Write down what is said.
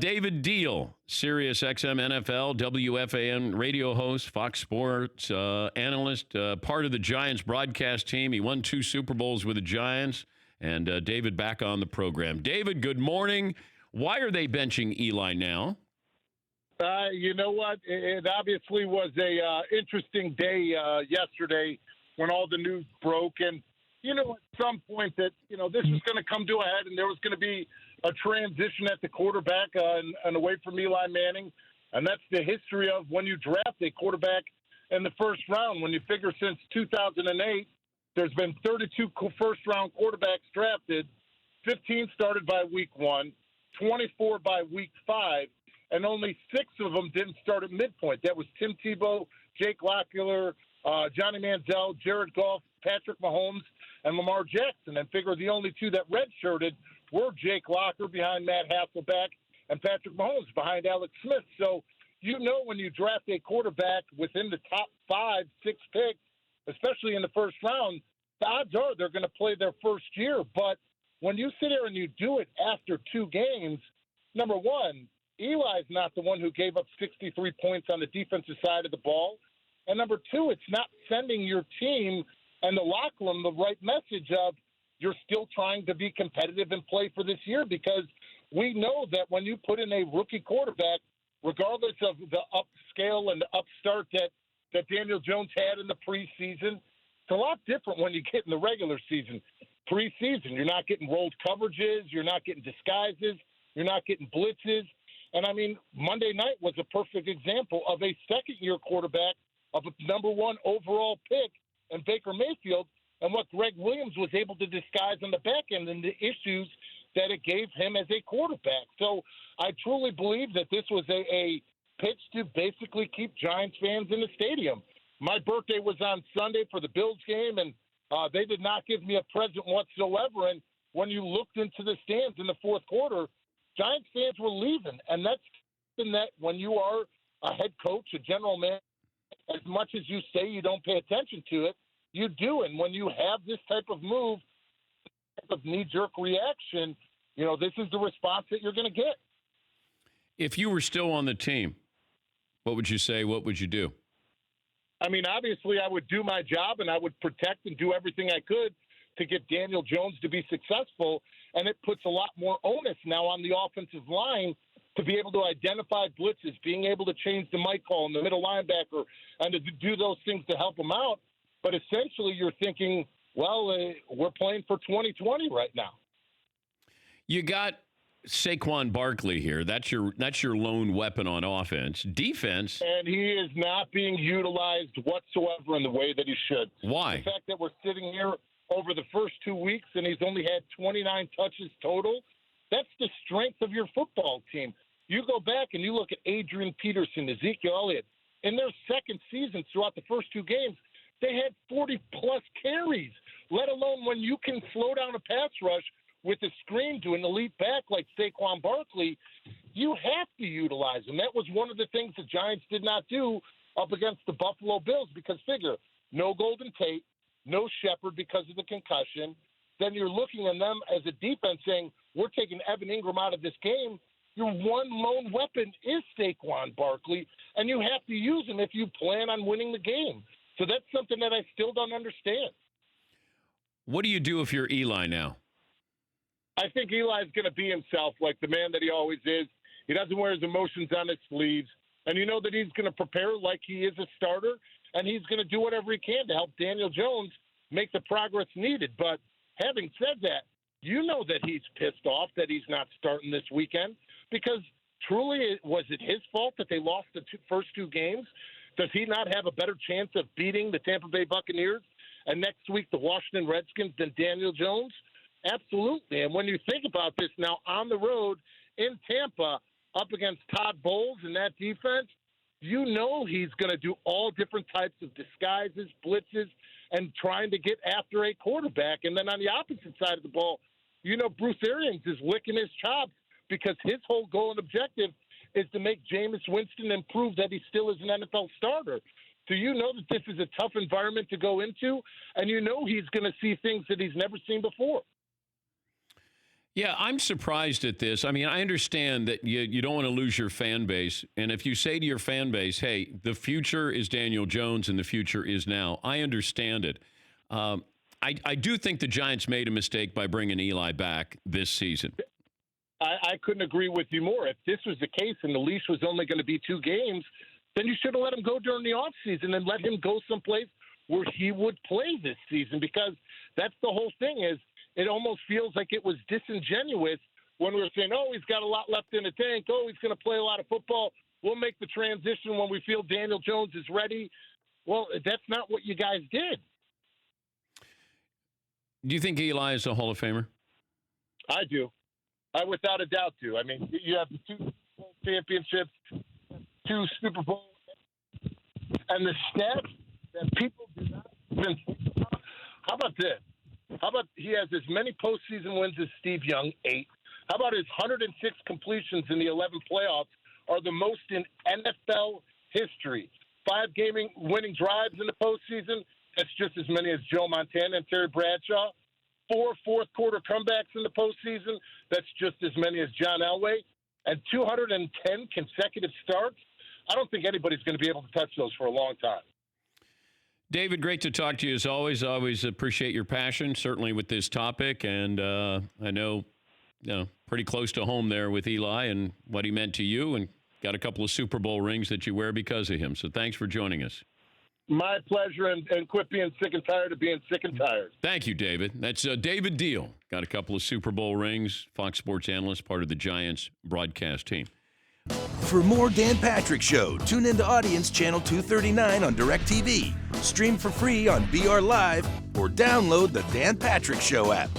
David Diehl, Sirius XM NFL, WFAN radio host, Fox Sports analyst, part of the Giants broadcast team. He won 2 Super Bowls with the Giants. And David back on the program. David, good morning. Why are they benching Eli now? You know what? It obviously was a interesting day yesterday when all the news broke. And, at some point that, this was going to come to a head and there was going to be a transition at the quarterback and away from Eli Manning. And that's the history of when you draft a quarterback in the first round. When you figure since 2008, there's been 32 first-round quarterbacks drafted, 15 started by week 1, 24 by week 5, and only 6 of them didn't start at midpoint. That was Tim Tebow, Jake Lockyer, Johnny Manziel, Jared Goff, Patrick Mahomes, and Lamar Jackson. And figure the only 2 that redshirted were Jake Locker behind Matt Hasselbeck and Patrick Mahomes behind Alex Smith. So when you draft a quarterback within the top 5, 6 picks, especially in the first round, the odds are they're going to play their first year. But when you sit here and you do it after 2 games, number one, Eli's not the one who gave up 63 points on the defensive side of the ball. And number 2, it's not sending your team and the locker room the right message of you're still trying to be competitive and play for this year, because we know that when you put in a rookie quarterback, regardless of the upscale and the upstart that Daniel Jones had in the preseason, it's a lot different when you get in the regular season. Preseason, you're not getting rolled coverages, you're not getting disguises, you're not getting blitzes. And, Monday night was a perfect example of a second-year quarterback of a number 1 overall pick in Baker Mayfield, and what Greg Williams was able to disguise on the back end and the issues that it gave him as a quarterback. So I truly believe that this was a pitch to basically keep Giants fans in the stadium. My birthday was on Sunday for the Bills game, and they did not give me a present whatsoever. And when you looked into the stands in the fourth quarter, Giants fans were leaving. And that's something that when you are a head coach, a general manager, as much as you say you don't pay attention to it, you do. And when you have this type of move, type of knee-jerk reaction, this is the response that you're going to get. If you were still on the team, what would you say? What would you do? Obviously, I would do my job, and I would protect and do everything I could to get Daniel Jones to be successful. And it puts a lot more onus now on the offensive line to be able to identify blitzes, being able to change the mic call in the middle linebacker, and to do those things to help them out. But essentially, you're thinking, we're playing for 2020 right now. You got Saquon Barkley here. That's your lone weapon on offense. Defense. And he is not being utilized whatsoever in the way that he should. Why? The fact that we're sitting here over the first 2 weeks and he's only had 29 touches total, that's the strength of your football team. You go back and you look at Adrian Peterson, Ezekiel Elliott. In their second season, throughout the first 2 games, they had 40-plus carries, let alone when you can slow down a pass rush with a screen to an elite back like Saquon Barkley, you have to utilize him. That was one of the things the Giants did not do up against the Buffalo Bills, because figure, no Golden Tate, no Shepard because of the concussion. Then you're looking at them as a defense saying, we're taking Evan Ingram out of this game. Your one lone weapon is Saquon Barkley, and you have to use him if you plan on winning the game. So that's something that I still don't understand. What do you do if you're Eli now? I think Eli's going to be himself, like the man that he always is. He doesn't wear his emotions on his sleeves. And you know that he's going to prepare like he is a starter, and he's going to do whatever he can to help Daniel Jones make the progress needed. But having said that, you know that he's pissed off that he's not starting this weekend, because truly, was it his fault that they lost the first 2 games? Does he not have a better chance of beating the Tampa Bay Buccaneers and next week the Washington Redskins than Daniel Jones? Absolutely. And when you think about this now on the road in Tampa up against Todd Bowles and that defense, you know he's going to do all different types of disguises, blitzes, and trying to get after a quarterback. And then on the opposite side of the ball, you know Bruce Arians is licking his chops because his whole goal and objective is to make Jameis Winston and prove that he still is an NFL starter. So you know that this is a tough environment to go into, and you know he's going to see things that he's never seen before. Yeah, I'm surprised at this. I mean, I understand that you don't want to lose your fan base. And if you say to your fan base, hey, the future is Daniel Jones and the future is now, I understand it. I do think the Giants made a mistake by bringing Eli back this season. I couldn't agree with you more. If this was the case and the leash was only going to be 2 games, then you should have let him go during the offseason and let him go someplace where he would play this season, because that's the whole thing. Is it almost feels like it was disingenuous when we were saying, oh, he's got a lot left in the tank. Oh, he's going to play a lot of football. We'll make the transition when we feel Daniel Jones is ready. Well, that's not what you guys did. Do you think Eli is a Hall of Famer? I do. I without a doubt do. I mean, you have the 2 Super Bowl championships, 2 Super Bowls, and the stats that people do not even think about. How about this? How about he has as many postseason wins as Steve Young, 8. How about his 106 completions in the 11 playoffs are the most in NFL history? 5 winning drives in the postseason, that's just as many as Joe Montana and Terry Bradshaw. 4 fourth-quarter comebacks in the postseason, that's just as many as John Elway. And 210 consecutive starts, I don't think anybody's going to be able to touch those for a long time. David, great to talk to you as always. I always appreciate your passion, certainly with this topic. And I know, pretty close to home there with Eli and what he meant to you, and got a couple of Super Bowl rings that you wear because of him. So thanks for joining us. My pleasure, and quit being sick and tired of being sick and tired. Thank you, David. That's David Diehl. Got a couple of Super Bowl rings, Fox Sports analyst, part of the Giants broadcast team. For more Dan Patrick Show, tune into Audience Channel 239 on DirecTV. Stream for free on BR Live or download the Dan Patrick Show app.